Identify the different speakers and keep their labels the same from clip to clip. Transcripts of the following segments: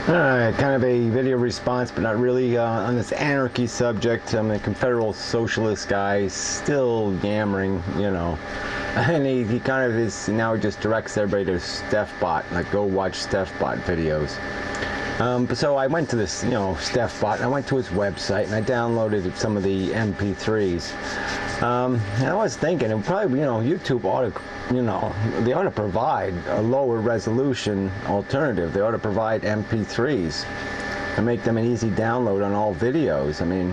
Speaker 1: Alright, kind of a video response, but not really, on this anarchy subject. I'm a Confederal Socialist guy, still yammering, you know. And he kind of is, now he just directs everybody to StephBot, like go watch StephBot videos. So I went to this, you know, StephBot, and I went to his website, and I downloaded some of the MP3s. And I was thinking, and probably, you know, YouTube ought to, you know, they ought to provide a lower resolution alternative. They ought to provide MP3s and make them an easy download on all videos. I mean,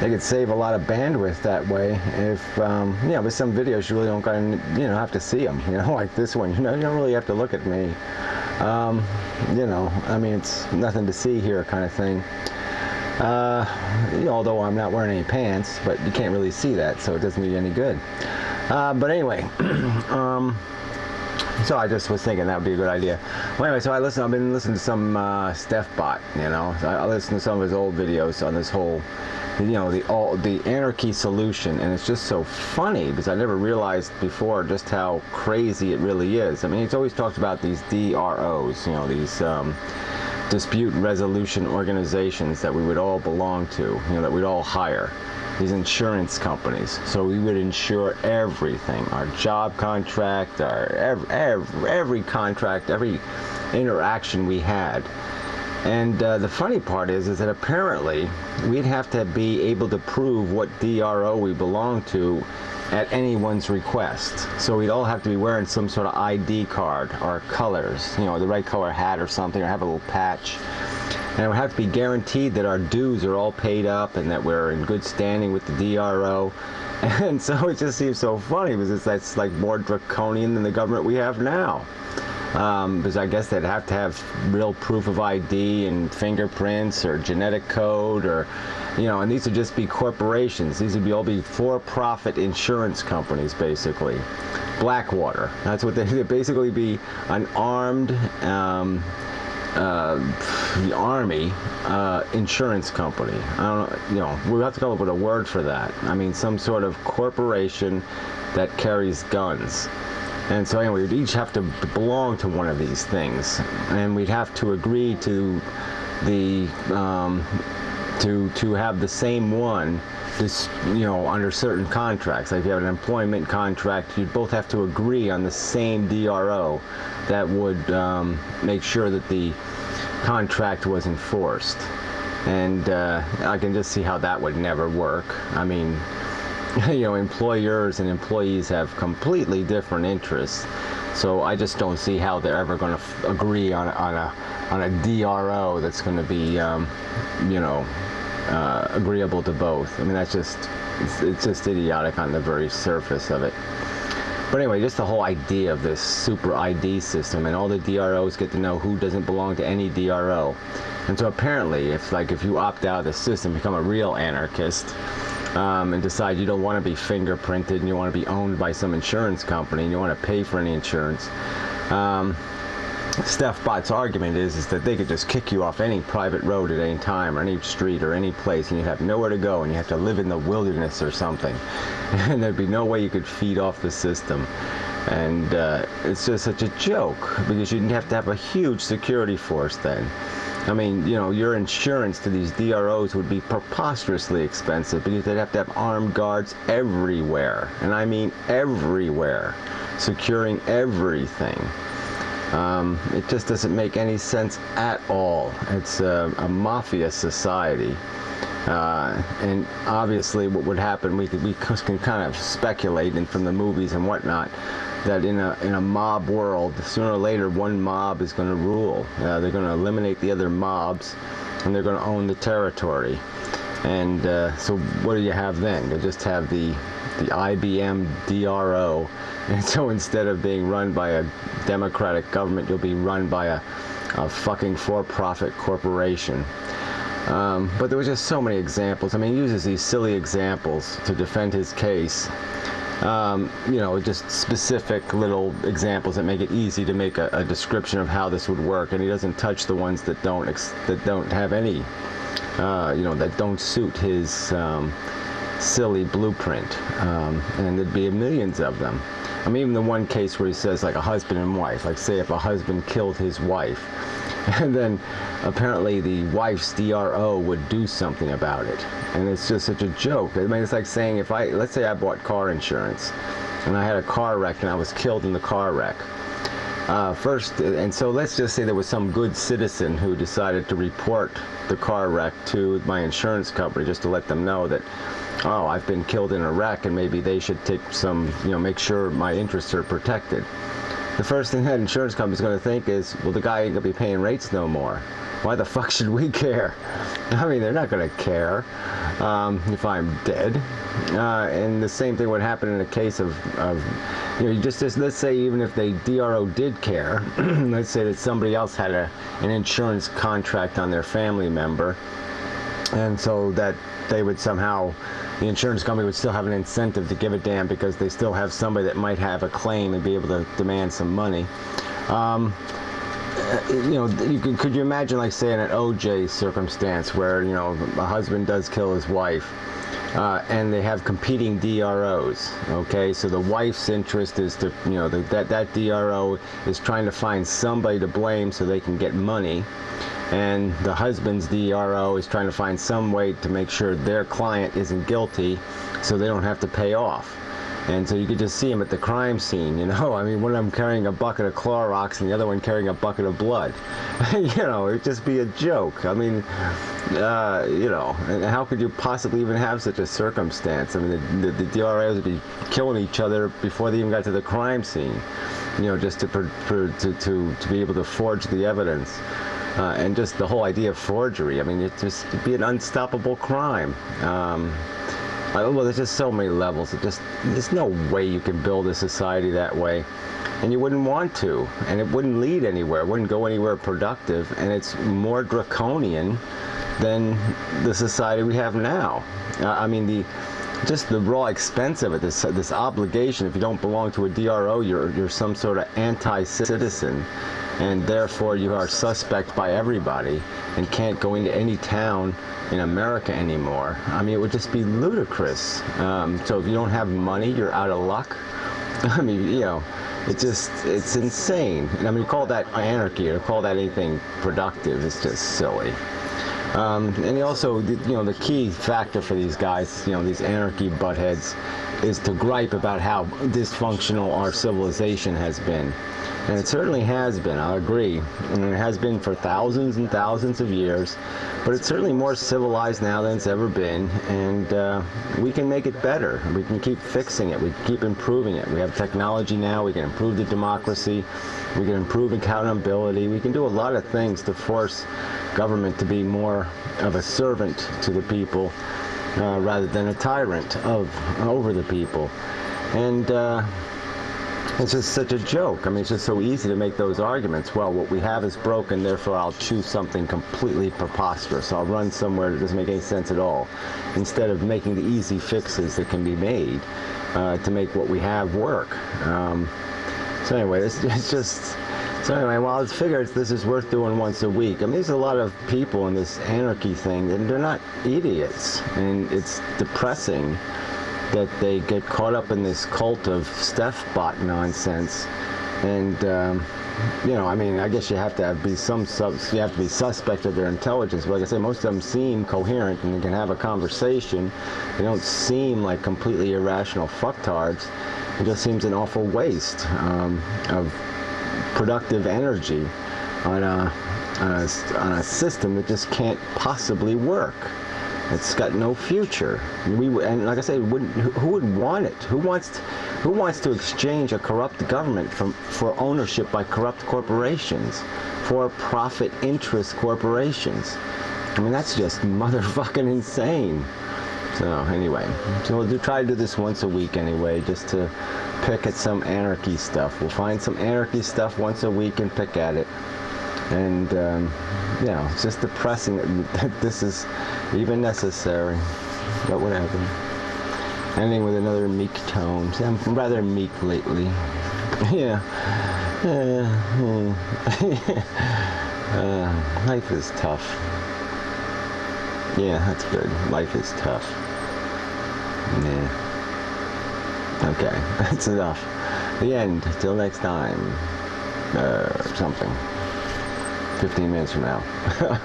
Speaker 1: they could save a lot of bandwidth that way. If, you know, with some videos you really don't gotta, you know, have to see them. You know, like this one, you know, you don't really have to look at me. You know, I mean, it's nothing to see here kind of thing. You know, although I'm not wearing any pants, but you can't really see that, so it doesn't do you any good. But anyway, so I just was thinking that would be a good idea. Well, anyway, so I've been listening to some StephBot, you know. So I listened to some of his old videos on this whole, you know, the anarchy solution, and it's just so funny because I never realized before just how crazy it really is. I mean, he's always talked about these DROs, you know, these dispute resolution organizations that we would all belong to, you know, that we'd all hire. These insurance companies, so we would insure everything, our job contract, our every contract, every interaction we had. And the funny part is that apparently we'd have to be able to prove what DRO we belong to at anyone's request. So we'd all have to be wearing some sort of ID card or colors, you know, the right color hat or something, or have a little patch. And it would have to be guaranteed that our dues are all paid up and that we're in good standing with the DRO. And so it just seems so funny because that's like more draconian than the government we have now. Because I guess they'd have to have real proof of ID and fingerprints or genetic code, or, you know, and these would just be corporations. These would all be for-profit insurance companies, basically. Blackwater. That's what they'd basically be, an armed the Army insurance company. I don't know, you know, we'll have to come up with a word for that. I mean, some sort of corporation that carries guns. And so anyway, we'd each have to belong to one of these things, and we'd have to agree to the to have the same one, just, you know, under certain contracts. Like if you have an employment contract, you'd both have to agree on the same DRO that would make sure that the contract was enforced. And I can just see how that would never work. I mean, you know, employers and employees have completely different interests, so I just don't see how they're ever going to agree on a DRO that's going to be, you know, agreeable to both. I mean, that's just, it's just idiotic on the very surface of it. But anyway, just the whole idea of this super ID system, and all the DROs get to know who doesn't belong to any DRO. And so apparently, if you opt out of the system, become a real anarchist, and decide you don't want to be fingerprinted and you want to be owned by some insurance company and you want to pay for any insurance, StephBot's argument is that they could just kick you off any private road at any time, or any street or any place, and you'd have nowhere to go, and you have to live in the wilderness or something, and there'd be no way you could feed off the system. And it's just such a joke, because you'd have to have a huge security force then. I mean, you know, your insurance to these DROs would be preposterously expensive, because they'd have to have armed guards everywhere, and I mean everywhere, securing everything. It just doesn't make any sense at all. It's a mafia society. And obviously what would happen, we can kind of speculate, and from the movies and whatnot, that in a mob world, sooner or later one mob is going to rule. They're going to eliminate the other mobs, and they're going to own the territory. And so what do you have then? You just have the IBM DRO, and so instead of being run by a democratic government, you'll be run by a fucking for-profit corporation. But there were just so many examples. I mean, he uses these silly examples to defend his case. You know, just specific little examples that make it easy to make a description of how this would work, and he doesn't touch the ones that don't have any, you know, that don't suit his silly blueprint. And there'd be millions of them. I mean, even the one case where he says, like, a husband and wife, like, say if a husband killed his wife, And then apparently the wife's DRO would do something about it. And it's just such a joke. I mean, it's like saying, let's say I bought car insurance and I had a car wreck and I was killed in the car wreck. And so let's just say there was some good citizen who decided to report the car wreck to my insurance company just to let them know that, oh, I've been killed in a wreck and maybe they should take some, make sure my interests are protected. The first thing that insurance company's going to think is, well, the guy ain't going to be paying rates no more. Why the fuck should we care? I mean, they're not going to care if I'm dead. And the same thing would happen in a case of just let's say even if the DRO did care, let's say that somebody else had an insurance contract on their family member, and so that they would somehow, the insurance company would still have an incentive to give a damn because they still have somebody that might have a claim and be able to demand some money. Could you imagine, like, say, in an OJ circumstance where, a husband does kill his wife, and they have competing DROs, okay? So the wife's interest is to, that DRO is trying to find somebody to blame so they can get money, and the husband's DRO is trying to find some way to make sure their client isn't guilty so they don't have to pay off. And so you could just see them at the crime scene, I mean, one of them carrying a bucket of Clorox and the other one carrying a bucket of blood. It'd just be a joke. I mean, and how could you possibly even have such a circumstance? I mean, the DROs would be killing each other before they even got to the crime scene, just to be able to forge the evidence. And just the whole idea of forgery, I mean, it'd be an unstoppable crime. Well, there's just so many levels. There's no way you can build a society that way. And you wouldn't want to. And it wouldn't lead anywhere. It wouldn't go anywhere productive. And it's more draconian than the society we have now. I mean, just the raw expense of it, this obligation. If you don't belong to a DRO, you're some sort of anti-citizen. And therefore you are suspect by everybody and can't go into any town in America anymore. I mean, it would just be ludicrous. So if you don't have money, you're out of luck. I mean, it's insane. And I mean, call that anarchy or call that anything productive. It's just silly. And also, the key factor for these guys, these anarchy buttheads, is to gripe about how dysfunctional our civilization has been. And it certainly has been, I agree. And it has been for thousands and thousands of years. But it's certainly more civilized now than it's ever been. And we can make it better. We can keep fixing it. We can keep improving it. We have technology now. We can improve the democracy. We can improve accountability. We can do a lot of things to force government to be more of a servant to the people rather than a tyrant over the people. And it's just such a joke. I mean, it's just so easy to make those arguments. Well, what we have is broken, therefore I'll choose something completely preposterous. I'll run somewhere that doesn't make any sense at all, instead of making the easy fixes that can be made to make what we have work. So anyway, so anyway, well, I figured this is worth doing once a week. I mean, there's a lot of people in this anarchy thing, and they're not idiots, and it's depressing that they get caught up in this cult of Steph bot nonsense. And I mean, I guess you have to be suspect of their intelligence. But like I say, most of them seem coherent and they can have a conversation. They don't seem like completely irrational fucktards. It just seems an awful waste of productive energy on a system that just can't possibly work. It's got no future. And like I say, who would want it? Who wants to exchange a corrupt government for ownership by corrupt corporations, for profit interest corporations? I mean, that's just motherfucking insane. So anyway, we'll try to do this once a week anyway, just to pick at some anarchy stuff. We'll find some anarchy stuff once a week and pick at it. And it's just depressing that this is even necessary, but whatever. Ending with another meek tone. See, I'm rather meek lately. Life is tough. Yeah, that's good. Life is tough. Yeah. Okay, that's enough. The end. Till next time. Something. 15 minutes from now.